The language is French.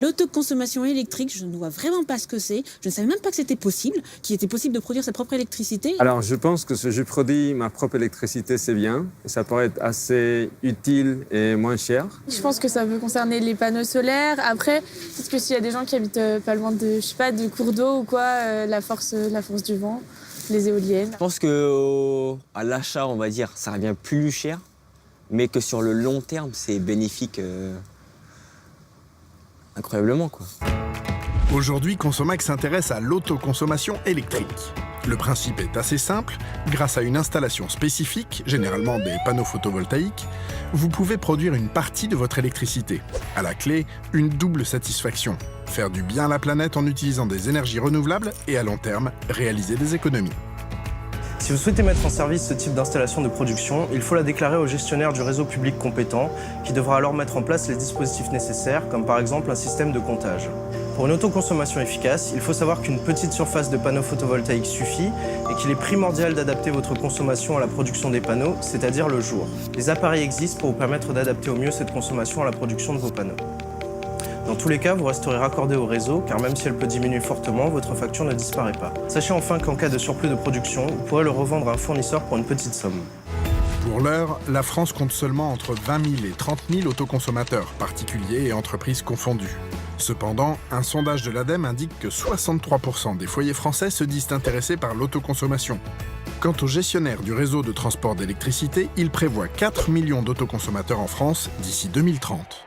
L'autoconsommation électrique, je ne vois vraiment pas ce que c'est. Je ne savais même pas que c'était possible, qu'il était possible de produire sa propre électricité. Alors, je pense que si je produis ma propre électricité, c'est bien. Ça pourrait être assez utile et moins cher. Je pense que ça peut concerner les panneaux solaires. Après, peut-être que s'il y a des gens qui habitent pas loin de, je sais pas, de cours d'eau ou quoi, la force du vent, les éoliennes. Je pense qu'à l'achat, on va dire, ça revient plus cher, mais que sur le long terme, c'est bénéfique incroyablement, quoi. Aujourd'hui, Consomax s'intéresse à l'autoconsommation électrique. Le principe est assez simple. Grâce à une installation spécifique, généralement des panneaux photovoltaïques, vous pouvez produire une partie de votre électricité. À la clé, une double satisfaction. Faire du bien à la planète en utilisant des énergies renouvelables et à long terme, réaliser des économies. Si vous souhaitez mettre en service ce type d'installation de production, il faut la déclarer au gestionnaire du réseau public compétent, qui devra alors mettre en place les dispositifs nécessaires, comme par exemple un système de comptage. Pour une autoconsommation efficace, il faut savoir qu'une petite surface de panneaux photovoltaïques suffit et qu'il est primordial d'adapter votre consommation à la production des panneaux, c'est-à-dire le jour. Les appareils existent pour vous permettre d'adapter au mieux cette consommation à la production de vos panneaux. Dans tous les cas, vous resterez raccordé au réseau, car même si elle peut diminuer fortement, votre facture ne disparaît pas. Sachez enfin qu'en cas de surplus de production, vous pourrez le revendre à un fournisseur pour une petite somme. Pour l'heure, la France compte seulement entre 20 000 et 30 000 autoconsommateurs, particuliers et entreprises confondus. Cependant, un sondage de l'ADEME indique que 63% des foyers français se disent intéressés par l'autoconsommation. Quant au gestionnaire du réseau de transport d'électricité, il prévoit 4 millions d'autoconsommateurs en France d'ici 2030.